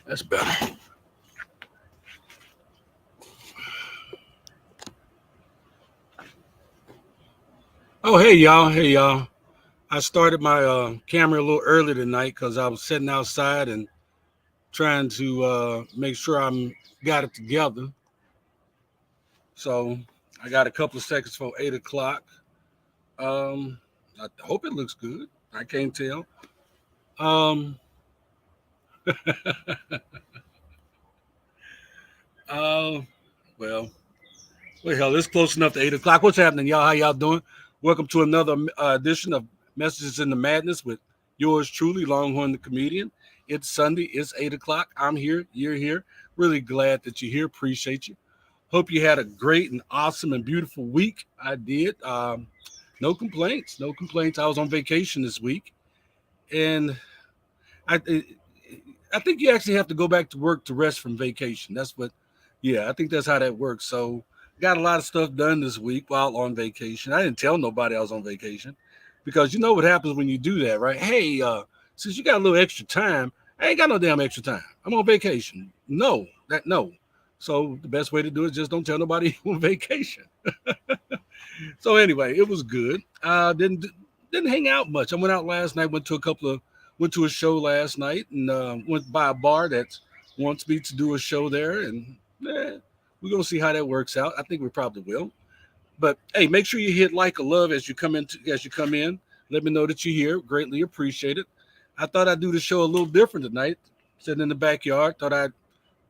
That's better. Oh, hey y'all. Hey y'all. I started my camera a little early tonight because I was sitting outside and trying to make sure I'm got it together. So I got a couple of seconds for 8 o'clock. Um, I hope it looks good. I can't tell. Um, uh, well, well, hell, it's close enough to 8 o'clock. What's happening, y'all? How y'all doing? Welcome to another edition of Messages in the Madness with yours truly, Longhorn the comedian. It's Sunday. It's 8 o'clock. I'm here. You're here. Really glad that you're here. Appreciate you. Hope you had a great and awesome and beautiful week. I did. No complaints. No complaints. I was on vacation this week, and I I think you actually have to go back to work to rest from vacation. That's what. Yeah, I think that's how that works. So got a lot of stuff done this week while on vacation. I didn't tell nobody I was on vacation because you know what happens when you do that, right? Hey, since you got a little extra time, I ain't got no damn extra time. I'm on vacation. No, that no. So the best way to do it is just don't tell nobody you're on vacation. So anyway, it was good. Didn't hang out much. I went out last night. Went to a show last night, and went by a bar that wants me to do a show there, and we're gonna see how that works out. I think we probably will. But hey, make sure you hit like or love as you come in. Let me know that you're here. Greatly appreciate it. I thought I'd do the show a little different tonight. Sitting in the backyard. Thought I'd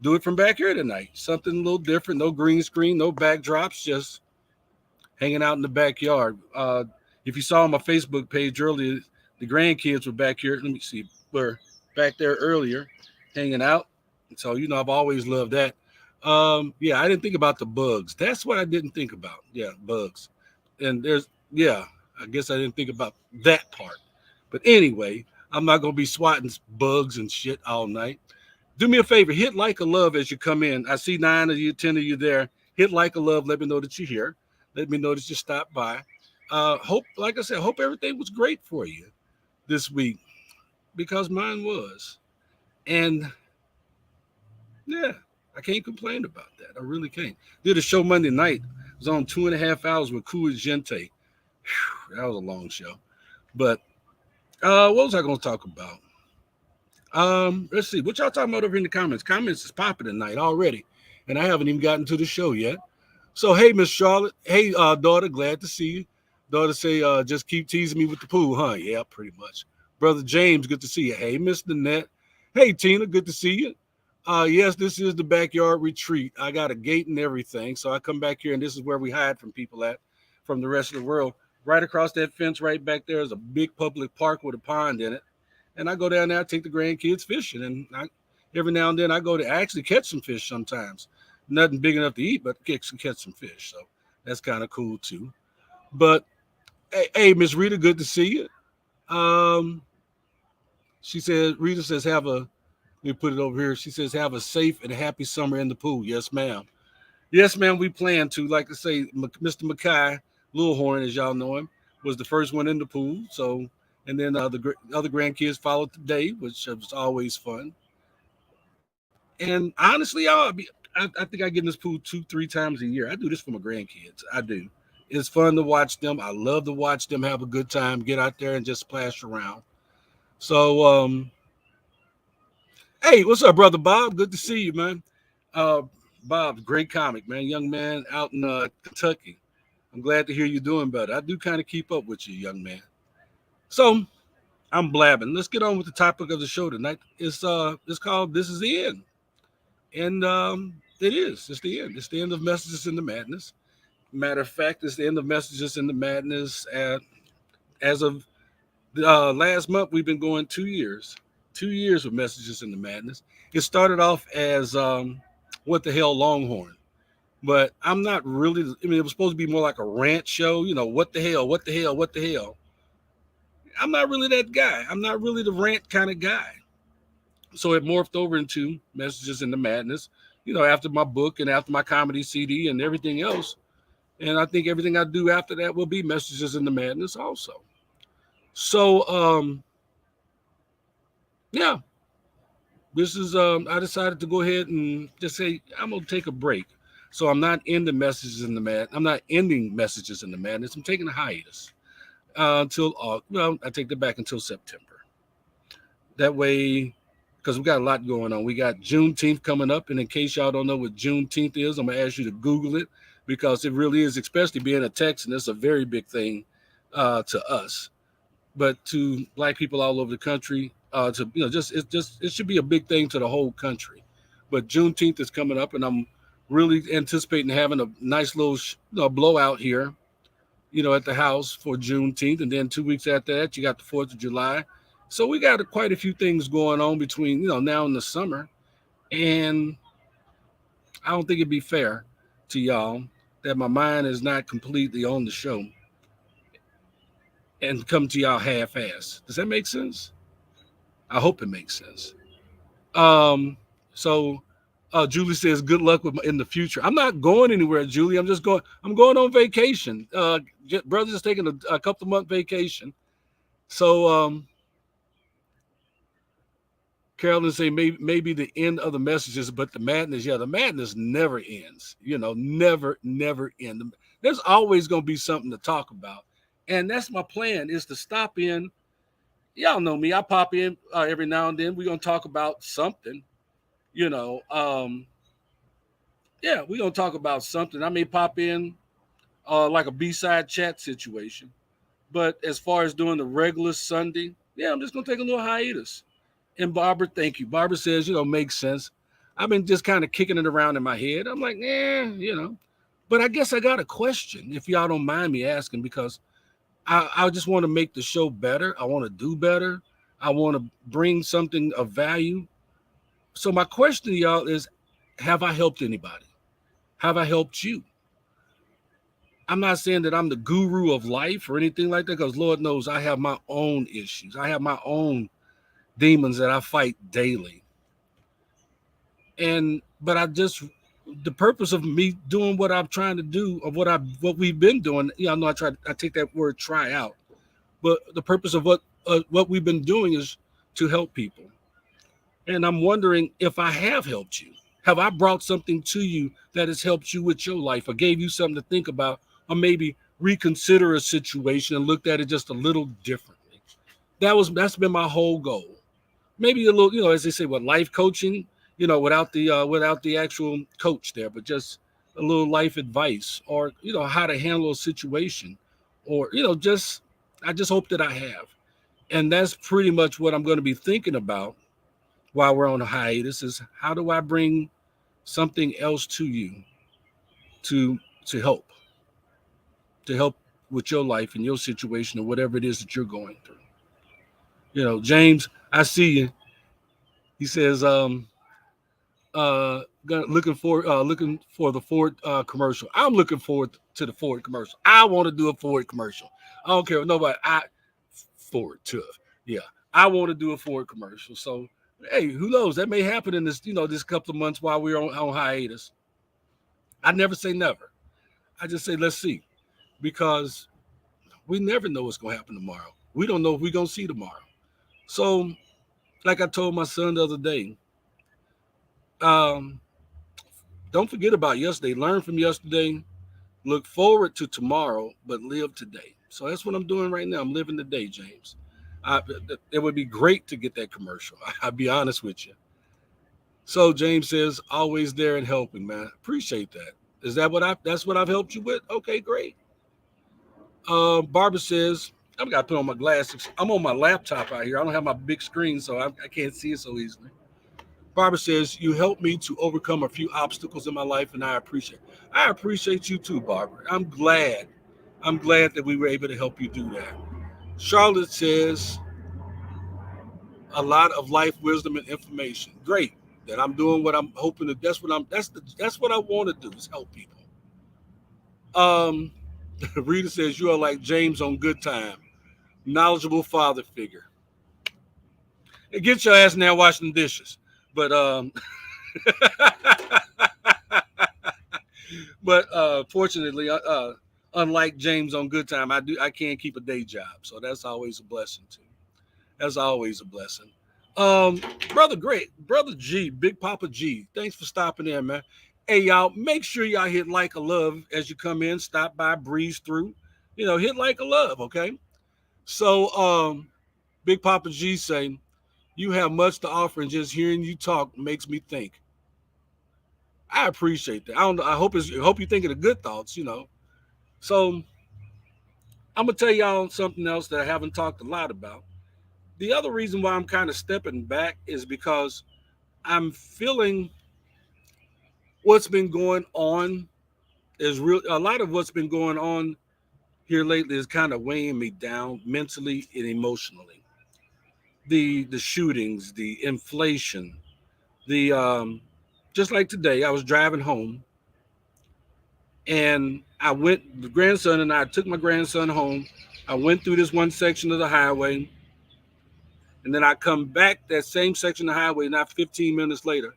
do it from back here tonight. Something a little different. No green screen, no backdrops, just hanging out in the backyard. If you saw on my Facebook page earlier, the grandkids were back here. Let me see, were back there earlier, hanging out. So I've always loved that. Yeah, I didn't think about the bugs. That's what I didn't think about. Yeah, bugs. And yeah, I guess I didn't think about that part. But anyway, I'm not gonna be swatting bugs and shit all night. Do me a favor, hit like or love as you come in. I see 9 of you, 10 of you there. Hit like or love. Let me know that you're here. Let me know that you stopped by. Hope, like I said, hope everything was great for you this week because mine was. And yeah, I can't complain about that. I really can't. Did a show Monday night. It was on 2.5 hours with Cool Gente. That was a long show. But what was I going to talk about? Let's see. What y'all talking about over in the comments? Comments is popping tonight already, and I haven't even gotten to the show yet. So hey, Miss Charlotte. Hey, daughter. Glad to see you. Daughter say, just keep teasing me with the pool, huh? Yeah, pretty much. Brother James, good to see you. Hey, Miss Nanette. Hey, Tina, good to see you. Yes, this is the backyard retreat. I got a gate and everything, so I come back here, and this is where we hide from people from the rest of the world. Right across that fence, right back there, is a big public park with a pond in it, and I go down there, take the grandkids fishing, and every now and then I actually catch some fish sometimes. Nothing big enough to eat, but catch some fish, so that's kind of cool too. But hey, Miss Rita, good to see you. She says, Rita says, let me put it over here. She says, have a safe and happy summer in the pool. Yes, ma'am. Yes, ma'am, we plan to. Like I say, Mr. Mackay, Longhorn, as y'all know him, was the first one in the pool. So, and then the other grandkids followed today, which was always fun. And honestly, I think I get in this pool 2, 3 times a year. I do this for my grandkids. I do. It's fun to watch them. I love to watch them have a good time, get out there and just splash around. So, hey, what's up, brother Bob? Good to see you, man. Uh, Bob, great comic, man. Young man out in Kentucky. I'm glad to hear you doing better. I do kind of keep up with you, young man. So I'm blabbing. Let's get on with the topic of the show tonight. It's called "This Is the End," and it is. It's the end. It's the end of Messages in the Madness. Matter of fact, it's the end of Messages in the Madness. As of last month, we've been going 2 years. 2 years of Messages in the Madness. It started off as what the hell Longhorn, but I'm not really. I mean, it was supposed to be more like a rant show. What the hell, what the hell, what the hell. I'm not really that guy. I'm not really the rant kind of guy. So it morphed over into Messages in the Madness. After my book and after my comedy CD and everything else. And I think everything I do after that will be Messages in the Madness also. So yeah, this is I decided to go ahead and just say I'm gonna take a break. So I'm not in the messages in the mad. I'm not ending messages in the madness. I'm taking a hiatus until well, I take that back until September. That way, because we got a lot going on. We got Juneteenth coming up, and in case y'all don't know what Juneteenth is, I'm gonna ask you to Google it because it really is, especially being a Texan, it's a very big thing to us. But to black people all over the country, to just it should be a big thing to the whole country. But Juneteenth is coming up, and I'm really anticipating having a nice little blowout here, at the house for Juneteenth, and then 2 weeks after that, you got the Fourth of July. So we got quite a few things going on between now and the summer, and I don't think it'd be fair to y'all that my mind is not completely on the show and come to y'all half-ass. Does that make sense? I hope it makes sense. Um, so Julie says, "Good luck in the future." I'm not going anywhere, Julie. I'm going on vacation. Brother's just taking a couple month vacation. So Carolyn say maybe the end of the messages, but the madness, the madness never ends. Never end. There's always going to be something to talk about, and that's my plan is to stop in. Y'all know me. I pop in every now and then. We're gonna talk about something. You know, yeah, we're gonna talk about something. I may pop in like a B-side chat situation, but as far as doing the regular Sunday, yeah, I'm just gonna take a little hiatus. And Barbara, thank you. Barbara says, makes sense. I've been just kind of kicking it around in my head. I'm like, but I guess I got a question, if y'all don't mind me asking, because I just want to make the show better. I want to do better. I want to bring something of value. So my question to y'all is, have I helped anybody? Have I helped you? I'm not saying that I'm the guru of life or anything like that, because Lord knows I have my own issues. I have my own demons that I fight daily. But the purpose of me doing what I'm trying to do, of what we've been doing, I know I take that word try out, but the purpose of what we've been doing is to help people. And I'm wondering if I have helped you. Have I brought something to you that has helped you with your life, or gave you something to think about, or maybe reconsider a situation and looked at it just a little differently? That's been my whole goal. Maybe a little, as they say, what, life coaching, without the actual coach there, but just a little life advice, or how to handle a situation, or I just hope that I have. And that's pretty much what I'm going to be thinking about while we're on a hiatus, is how do I bring something else to you to help with your life and your situation, or whatever it is that you're going through. James, I see you. He says, looking for the Ford commercial. I'm looking forward to the Ford commercial. I want to do a Ford commercial. I don't care what nobody. Ford tough. Yeah, I want to do a Ford commercial. So hey, who knows? That may happen in this couple of months while we're on hiatus. I never say never. I just say let's see, because we never know what's going to happen tomorrow. We don't know if we're going to see tomorrow. So, like I told my son the other day, don't forget about yesterday. Learn from yesterday. Look forward to tomorrow, but live today. So that's what I'm doing right now. I'm living the day, James. It would be great to get that commercial. I'll be honest with you. So James says, always there and helping, man. Appreciate that. Is that that's what I've helped you with? Okay, great. Barbara says, I've got to put on my glasses. I'm on my laptop out here. I don't have my big screen, so I can't see it so easily. Barbara says, you helped me to overcome a few obstacles in my life, and I appreciate you too, Barbara. I'm glad that we were able to help you do that. Charlotte says, a lot of life wisdom and information. Great. That I'm doing what I'm hoping to. That's what I want to do, is help people. Rita says, you are like James on Good Time, knowledgeable father figure. Hey, get your ass in there washing dishes. But fortunately, unlike James on Good Time, I can't keep a day job, so that's always a blessing too. That's always a blessing. Um, brother, great brother G, Big Papa G. Thanks for stopping in, man. Hey, y'all, make sure y'all hit like a love as you come in. Stop by, breeze through. Hit like a love, okay? So, Big Papa G saying, "You have much to offer, and just hearing you talk makes me think." I appreciate that. I don't know. I hope you're thinking of good thoughts. So I'm gonna tell y'all something else that I haven't talked a lot about. The other reason why I'm kind of stepping back is because I'm feeling what's been going on is real. A lot of what's been going on here lately is kind of weighing me down mentally and emotionally. The shootings, the inflation, the just like today, I was driving home and the grandson and I took my grandson home. I went through this one section of the highway, and then I come back that same section of the highway not 15 minutes later,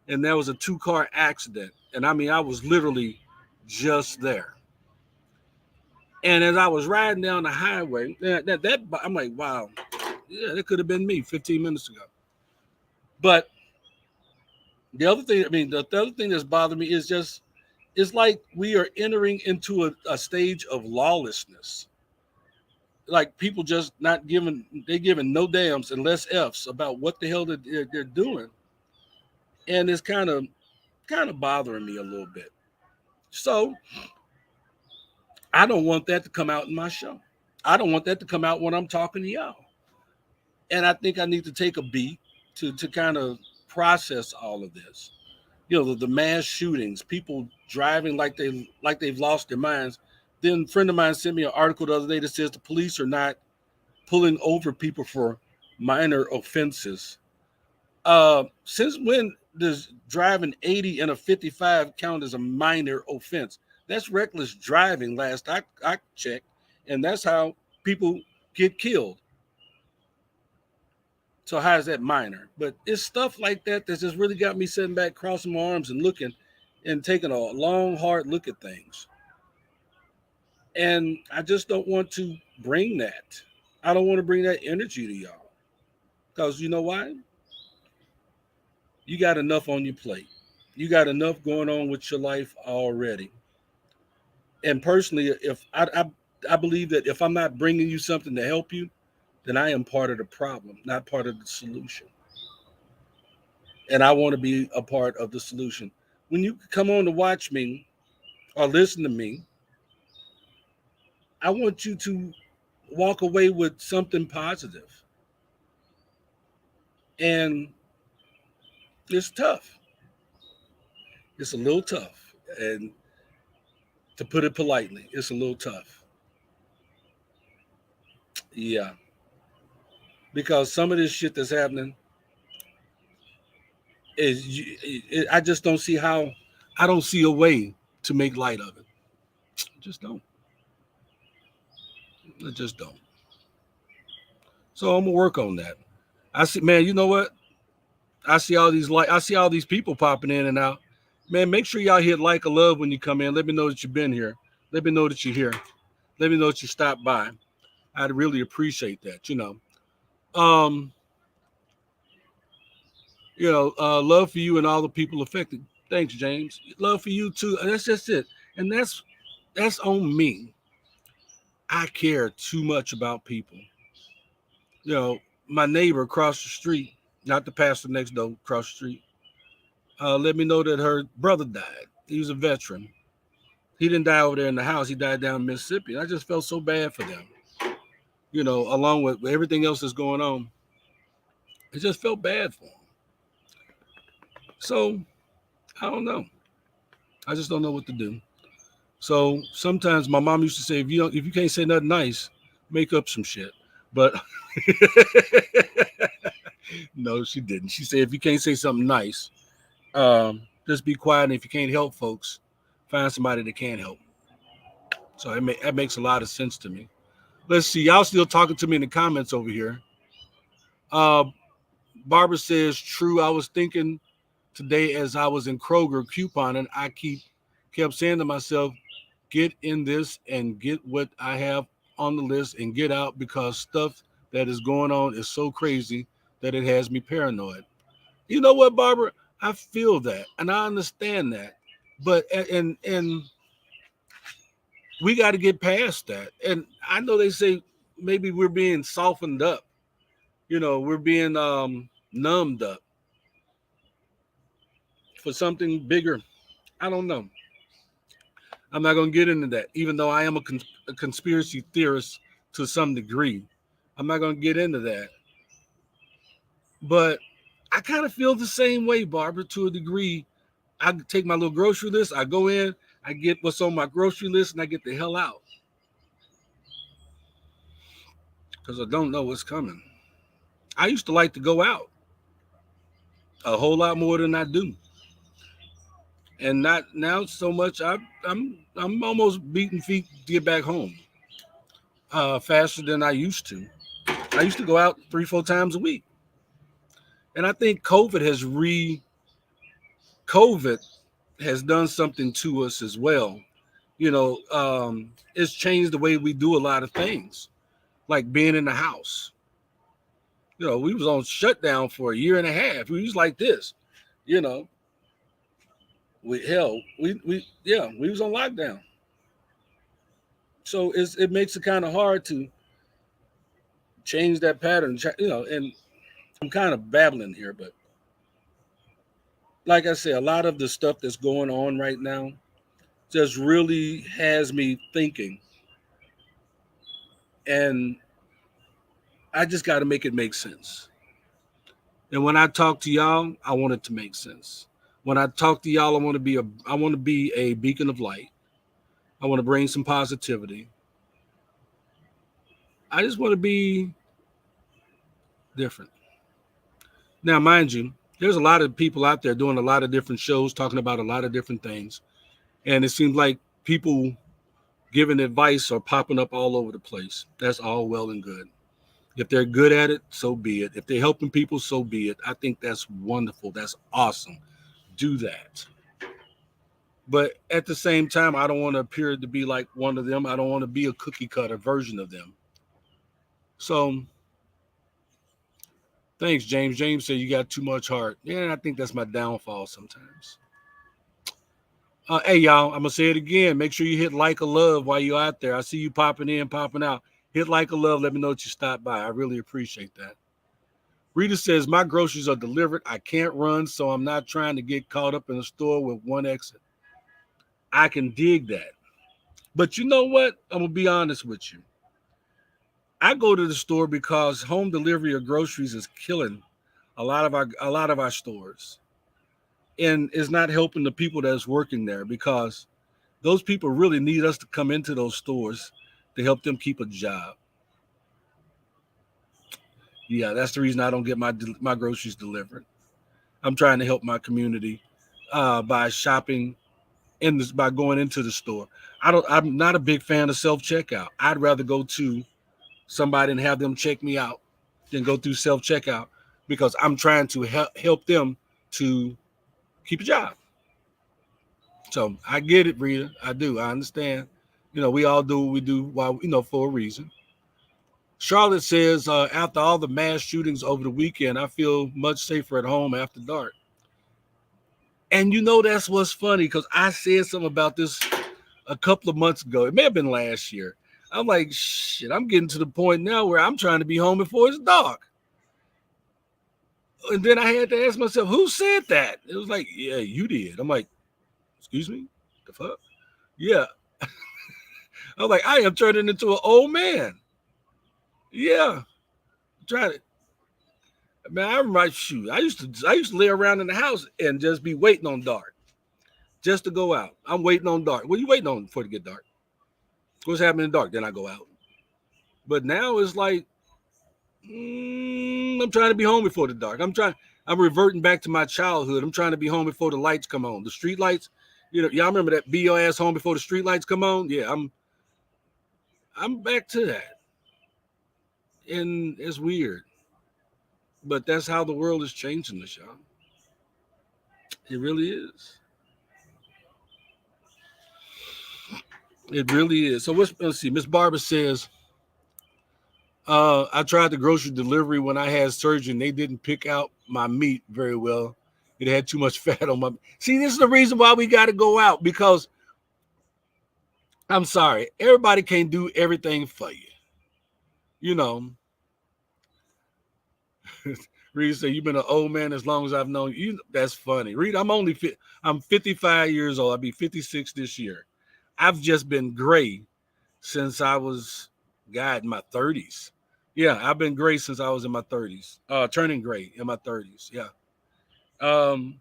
and there was a two-car accident. And I mean, I was literally just there. And as I was riding down the highway, I'm like, wow, yeah, that could have been me 15 minutes ago. But the other thing that's bothered me is just, it's like we are entering into a stage of lawlessness. Like people just not giving, they're giving no dams and less F's about what the hell they're doing. And it's kind of bothering me a little bit. So I don't want that to come out in my show. I don't want that to come out when I'm talking to y'all. And I think I need to take a beat to kind of process all of this. The mass shootings, people driving like they've lost their minds. Then a friend of mine sent me an article the other day that says the police are not pulling over people for minor offenses. Since when does driving 80 in a 55 count as a minor offense? That's reckless driving. Last I checked, and that's how people get killed. So how is that minor? But it's stuff like that that's just really got me sitting back, crossing my arms and looking and taking a long, hard look at things. And I just don't want to bring that. I don't want to bring that energy to y'all. Because you know why? You got enough on your plate. You got enough going on with your life already. And personally, if I believe that if I'm not bringing you something to help you, then I am part of the problem, not part of the solution. And I want to be a part of the solution. When you come on to watch me or listen to me, I want you to walk away with something positive. And it's tough. It's a little tough. And to put it politely, it's a little tough. Yeah. Because some of this shit that's happening I just don't see how, I don't see a way to make light of it. I just don't. I just don't. So I'm gonna work on that. I see, man. You know what? I see all these people popping in and out. Man, make sure y'all hit like a love when you come in. Let me know that you've been here. Let me know that you're here. Let me know that you stopped by. I'd really appreciate that. Um, love for you and all the people affected. Thanks, James. Love for you too. And that's just it. And that's on me. I care too much about people. My neighbor across the street, not the pastor next door, across the street, let me know that her brother died. He was a veteran. He didn't die over there in the house. He died down in Mississippi. And I just felt so bad for them. Along with everything else that's going on, it just felt bad for them. So I don't know. I just don't know what to do. So sometimes my mom used to say, if you can't say nothing nice, make up some shit. But no, she didn't. She said, if you can't say something nice, just be quiet. And if you can't help folks, find somebody that can help. So that makes a lot of sense to me. Let's see. Y'all still talking to me in the comments over here. Uh, Barbara says, true. I was thinking today as I was in Kroger couponing, I kept saying to myself, get in this and get what I have on the list and get out, because stuff that is going on is so crazy that it has me paranoid. You know what, Barbara? I feel that and I understand that. But and we got to get past that. And I know they say maybe we're being softened up. We're being numbed up for something bigger. I don't know. I'm not going to get into that, even though I am a conspiracy theorist to some degree. I'm not going to get into that. But I kind of feel the same way, Barbara, to a degree. I take my little grocery list, I go in, I get what's on my grocery list, and I get the hell out because I don't know what's coming. I used to like to go out a whole lot more than I do, and not now so much. I'm almost beating feet to get back home faster than I used to. I used to go out 3-4 times a week, and I think COVID has done something to us as well. It's changed the way we do a lot of things, like being in the house. We was on shutdown for a year and a half. We was like this, you know. We was on lockdown. So it makes it kind of hard to change that pattern. And I'm kind of babbling here, but like I say, a lot of the stuff that's going on right now just really has me thinking, and I just got to make it make sense. And when I talk to y'all, I want it to make sense. When I talk to y'all, I want to be a beacon of light. I want to bring some positivity. I just want to be different. Now, mind you, there's a lot of people out there doing a lot of different shows, talking about a lot of different things. And it seems like people giving advice are popping up all over the place. That's all well and good. If they're good at it, so be it. If they're helping people, so be it. I think that's wonderful. That's awesome. Do that. But at the same time, I don't want to appear to be like one of them. I don't want to be a cookie cutter version of them. So thanks, James. James said you got too much heart. Yeah, I think that's my downfall sometimes. Hey, y'all, I'm going to say it again. Make sure you hit like or love while you're out there. I see you popping in, popping out. Hit like or love. Let me know that you stopped by. I really appreciate that. Rita says, my groceries are delivered. I can't run, so I'm not trying to get caught up in the store with one exit. I can dig that. But you know what? I'm going to be honest with you. I go to the store because home delivery of groceries is killing a lot of our stores. And is not helping the people that's working there because those people really need us to come into those stores to help them keep a job. Yeah, that's the reason I don't get my groceries delivered. I'm trying to help my community by shopping by going into the store. I'm not a big fan of self checkout. I'd rather go to somebody and have them check me out than go through self checkout because I'm trying to help them to keep a job. So I get it, Rita. I do. I understand. We all do what we do while for a reason. Charlotte says, after all the mass shootings over the weekend, I feel much safer at home after dark. And that's what's funny because I said something about this a couple of months ago. It may have been last year. I'm like, shit, I'm getting to the point now where I'm trying to be home before it's dark. And then I had to ask myself, who said that? It was like, yeah, you did. I'm like, excuse me? The fuck? Yeah. I was like, I am turning into an old man. Yeah. Trying to. Man, I remember shoot. I used to lay around in the house and just be waiting on dark. Just to go out. I'm waiting on dark. What are you waiting on for to get dark? What's happening in dark? Then I go out. But now it's like I'm trying to be home before the dark. I'm reverting back to my childhood. I'm trying to be home before the lights come on. The street lights, y'all remember that be your ass home before the street lights come on? Yeah, I'm back to that. And it's weird. But that's how the world is changing us, y'all. It really is. It really is. So let's see. Miss Barbara says, I tried the grocery delivery when I had surgery, and they didn't pick out my meat very well. It had too much fat on my. See, this is the reason why we got to go out, because I'm sorry, everybody can't do everything for you. You know, Reed said, "You've been an old man as long as I've known you." That's funny, Reed. I'm 55 years old. I'll be 56 this year. I've just been gray since I was, God, in my 30s. Yeah, I've been gray since I was in my 30s. Turning gray in my 30s. Yeah. Um,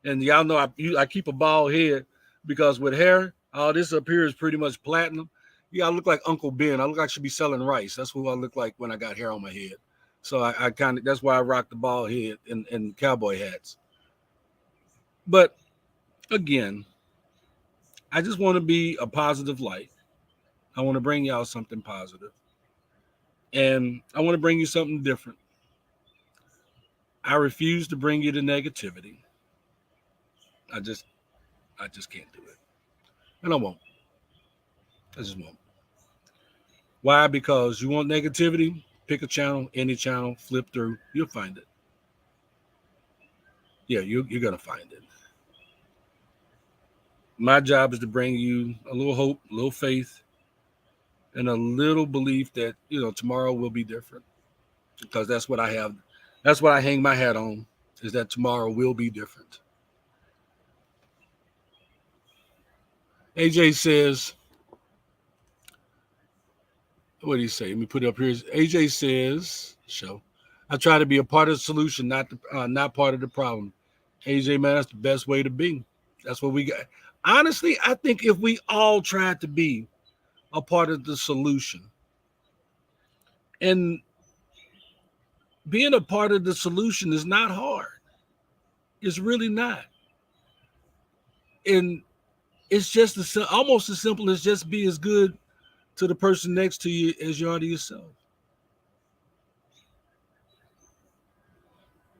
and y'all know I keep a bald head because with hair, all this up here is pretty much platinum. Yeah, I look like Uncle Ben. I look like I should be selling rice. That's who I look like when I got hair on my head. So I kind of, that's why I rock the bald head and cowboy hats. But again, I just want to be a positive light. I want to bring y'all something positive, and I want to bring you something different. I refuse to bring you the negativity. I just I just can't do it, and I won't. I just won't. Why? Because you want negativity? Pick a channel, any channel, flip through, you'll find it. Yeah, you're gonna find it. My job is to bring you a little hope, a little faith, and a little belief that tomorrow will be different. Because that's what I have. That's what I hang my hat on. Is that tomorrow will be different. AJ says, what do you say? Let me put it up here. AJ says, show. I try to be a part of the solution, not part of the problem. AJ, man, that's the best way to be. That's what we got. Honestly, I think if we all tried to be a part of the solution, and being a part of the solution is not hard. It's really not. And it's just almost as simple as just be as good to the person next to you as you are to yourself.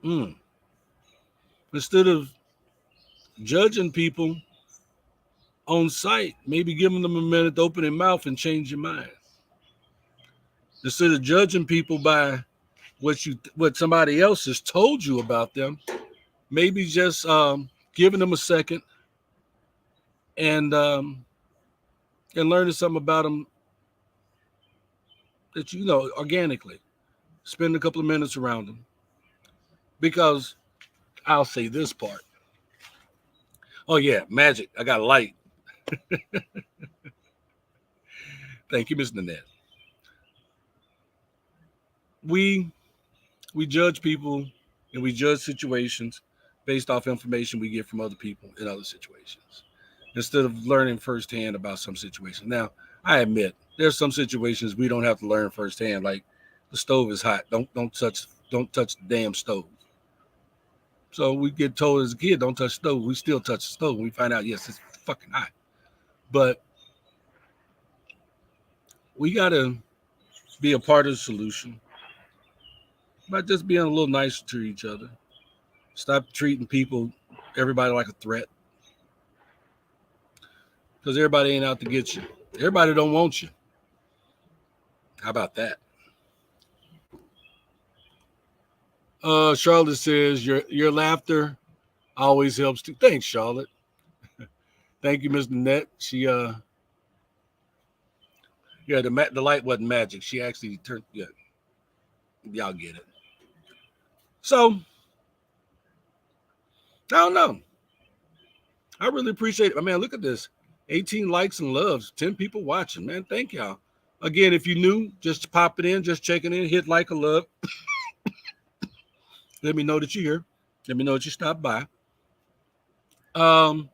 Mm. Instead of judging people on sight, maybe giving them a minute to open their mouth and change your mind. Instead of judging people by what somebody else has told you about them, maybe just giving them a second and learning something about them that organically. Spend a couple of minutes around them, because I'll say this part. Oh yeah, magic. I got light. Thank you, Miss Nanette. We we judge people and we judge situations based off information we get from other people in other situations, instead of learning firsthand about some situations. Now, I admit there's some situations we don't have to learn firsthand, like the stove is hot. Don't touch the damn stove. So we get told as a kid, don't touch the stove. We still touch the stove. We find out, yes, it's fucking hot. But we gotta be a part of the solution by just being a little nicer to each other. Stop treating everybody like a threat, because everybody ain't out to get you. Everybody don't want you. How about that? Charlotte says your laughter always helps too. Thanks, Charlotte. Thank you, Miss Nanette. She yeah, the light wasn't magic. She actually turned, yeah, y'all get it. So I don't know. I really appreciate it. I mean, look at this. 18 likes and loves, 10 people watching. Man, thank y'all. Again, if you new, just pop it in, just checking in, hit like or love. Let me know that you're here. Let me know that you stopped by. Um,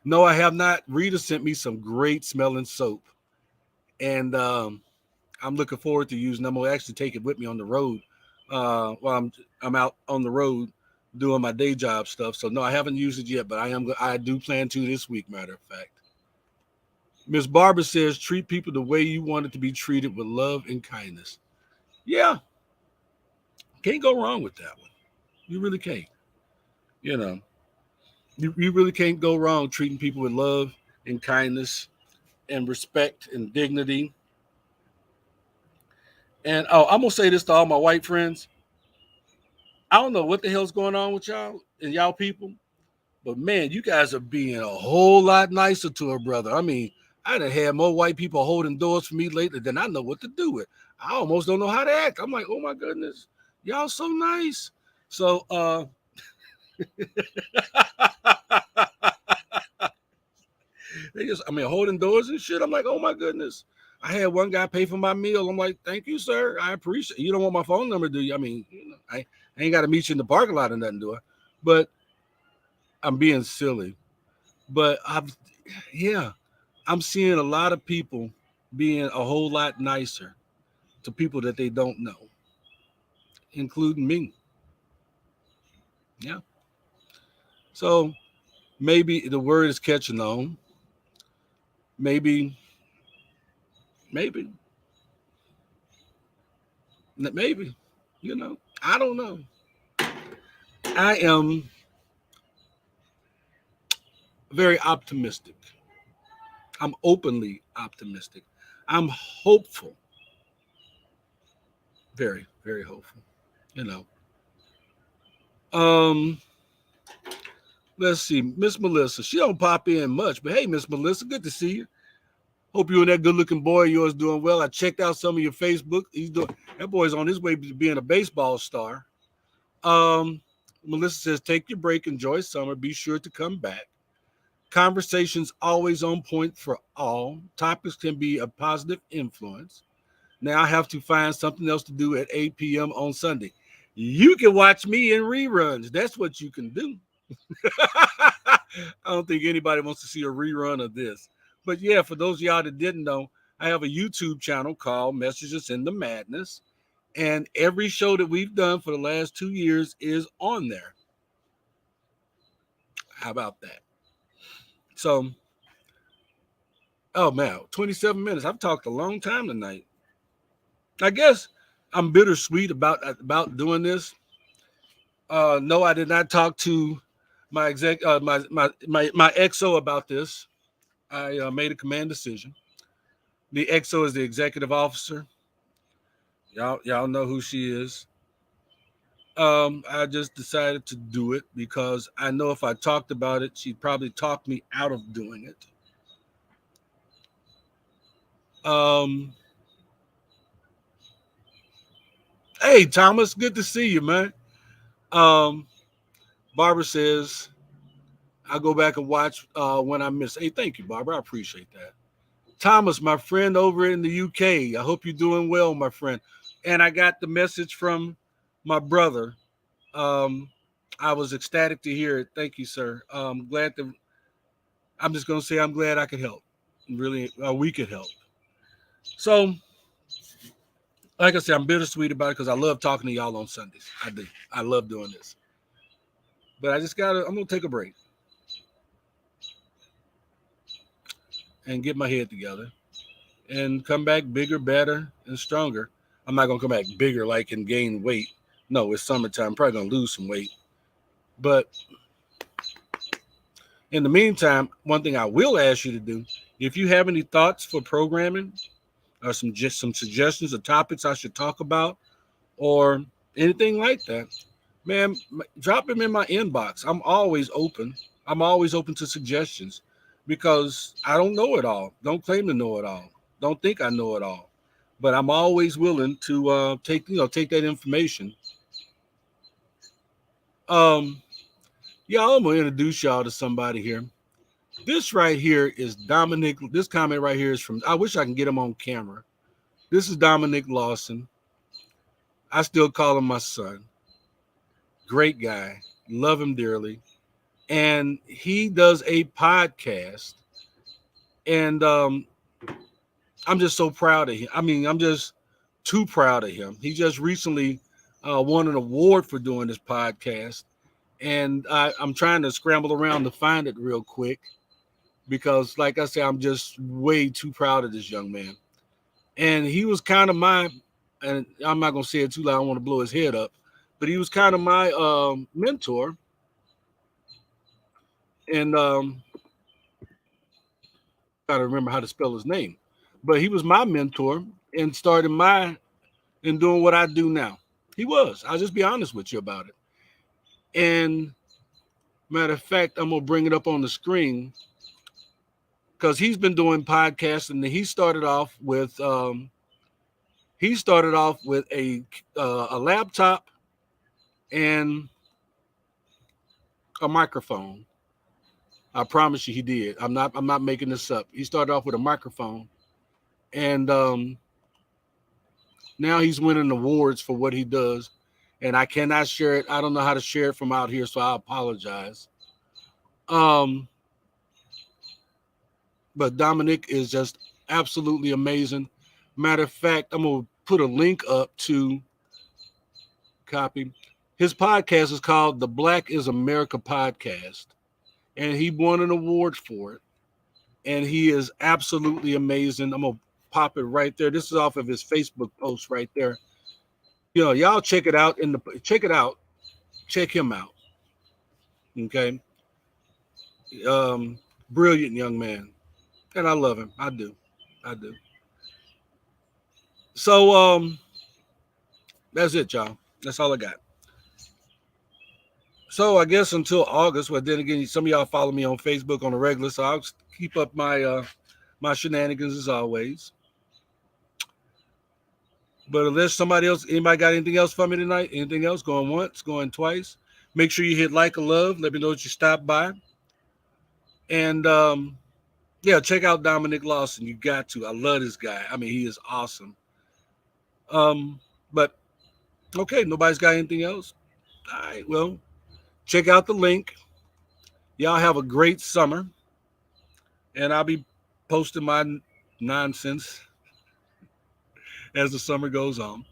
no, I have not. Rita sent me some great smelling soap, and I'm looking forward to using them. I'm gonna actually take it with me on the road while I'm out on the road doing my day job stuff. So no, I haven't used it yet, but I do plan to this week. Matter of fact, Miss Barbara says treat people the way you want it to be treated, with love and kindness. Yeah, can't go wrong with that one. You really can't. You know, you really can't go wrong treating people with love and kindness and respect and dignity And oh, I'm gonna say this to all my white friends. I don't know what the hell's going on with y'all and y'all people, but man, you guys are being a whole lot nicer to her brother. I mean, I done had more white people holding doors for me lately than I know what to do with. I almost don't know how to act. I'm like, oh my goodness, y'all so nice. So they just, I mean, holding doors and shit. I'm like, oh my goodness. I had one guy pay for my meal. I'm like, thank you, sir. I appreciate it. You don't want my phone number, do you? I mean, I ain't got to meet you in the parking lot or nothing, do I? But I'm being silly. But yeah, I'm seeing a lot of people being a whole lot nicer to people that they don't know, including me. Yeah. So maybe the word is catching on. Maybe, maybe, maybe, I don't know. I am very optimistic. I'm openly optimistic. I'm hopeful. Very, very hopeful. You know. Um, let's see, Miss Melissa. She don't pop in much, but hey, Miss Melissa, good to see you. Hope you and that good-looking boy of yours doing well. I checked out some of your Facebook. He's doing that boy's on his way to being a baseball star. Um, Melissa says, take your break, enjoy summer. Be sure to come back. Conversations always on point for all. Topics can be a positive influence. Now I have to find something else to do at 8 p.m. on Sunday. You can watch me in reruns. That's what you can do. I don't think anybody wants to see a rerun of this. But yeah, for those of y'all that didn't know, I have a YouTube channel called Messages in the Madness. And every show that we've done for the last 2 years is on there. How about that? So, oh man, 27 minutes. I've talked a long time tonight. I guess I'm bittersweet about doing this. No, I did not talk to my my XO about this. I made a command decision. The XO is the executive officer. Y'all know who she is. I just decided to do it because I know if I talked about it, she'd probably talk me out of doing it. Um, hey Thomas, good to see you, man. Um, Barbara says I go back and watch when I miss. Hey, thank you, Barbara. I appreciate that. Thomas, my friend over in the UK. I hope you're doing well, my friend. And I got the message from my brother. Um, I was ecstatic to hear it. Thank you, sir. Glad to. I'm just gonna say I'm glad I could help. Really, we could help. So, like I said, I'm bittersweet about it because I love talking to y'all on Sundays. I do. I love doing this. But I just gotta. I'm gonna take a break and get my head together and come back bigger, better, and stronger. I'm not gonna come back bigger like and gain weight. No, it's summertime. I'm probably gonna lose some weight. But in the meantime, one thing I will ask you to do, if you have any thoughts for programming or some suggestions of topics I should talk about or anything like that, man, drop them in my inbox. I'm always open. I'm always open to suggestions because I don't know it all. Don't claim to know it all. Don't think I know it all. But I'm always willing to take that information. Um, yeah, I'm gonna introduce y'all to somebody here. This right here is Dominic. This comment right here is from. I wish I can get him on camera. This is Dominic Lawson. I still call him my son. Great guy. Love him dearly. And he does a podcast. And I'm just so proud of him. I mean, I'm just too proud of him. He just recently won an award for doing this podcast. And I'm trying to scramble around to find it real quick because, like I said, I'm just way too proud of this young man. And he was kind of my, and I'm not gonna say it too loud. I don't want to blow his head up, but he was kind of my mentor. And I don't remember how to spell his name, but he was my mentor and started my in doing what I do now. He was. I'll just be honest with you about it. And matter of fact, I'm gonna bring it up on the screen because he's been doing podcasts, and he started off with a laptop and a microphone. I promise you, he did. I'm not making this up. He started off with a microphone, and now he's winning awards for what he does. And I cannot share it. I don't know how to share it from out here, so I apologize. Um, but Dominic is just absolutely amazing. Matter of fact, I'm gonna put a link up to copy. His podcast is called the Black is America podcast, and he won an award for it. And he is absolutely amazing. I'm gonna pop it right there. This is off of his Facebook post right there. Y'all check it out. Check it out. Check him out. Okay. Brilliant young man, and I love him. I do. I do. So that's it, y'all. That's all I got. So I guess until August. Well, then again, some of y'all follow me on Facebook on the regular, so I'll keep up my shenanigans as always. But unless anybody got anything else for me tonight? Anything else? Going once, going twice. Make sure you hit like or love. Let me know that you stopped by. And yeah, check out Dominic Lawson. You got to. I love this guy. I mean, he is awesome. But okay, nobody's got anything else. All right, well, check out the link. Y'all have a great summer, and I'll be posting my nonsense as the summer goes on.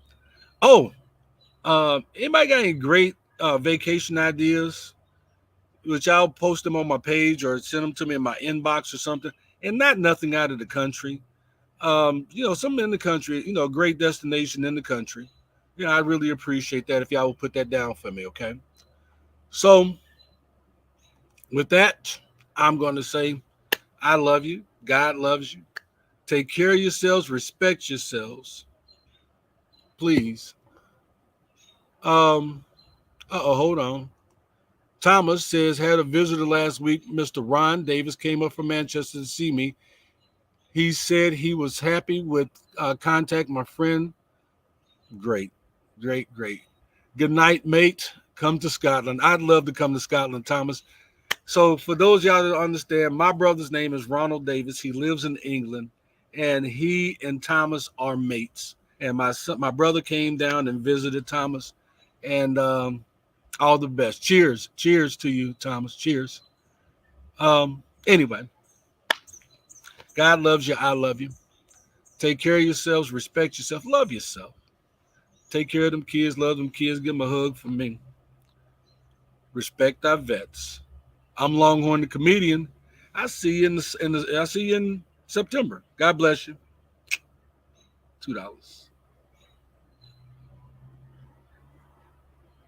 Oh, anybody got any great vacation ideas? Which I'll post them on my page or send them to me in my inbox or something. And not nothing out of the country. Something in the country, great destination in the country. I really appreciate that if y'all will put that down for me, okay? So with that, I'm going to say I love you. God loves you. Take care of yourselves. Respect yourselves. Please. Hold on. Thomas says, had a visitor last week. Mr. Ron Davis came up from Manchester to see me. He said he was happy with contact my friend. Great. Good night, mate. Come to Scotland. I'd love to come to Scotland, Thomas. So for those y'all that understand, my brother's name is Ronald Davis. He lives in England, and he and Thomas are mates. And my brother came down and visited Thomas, and all the best. Cheers to you, Thomas. Cheers. Anyway, God loves you. I love you. Take care of yourselves. Respect yourself. Love yourself. Take care of them kids. Love them kids. Give them a hug from me. Respect our vets. I'm Longhorn the comedian. I see you in September. God bless you. $2.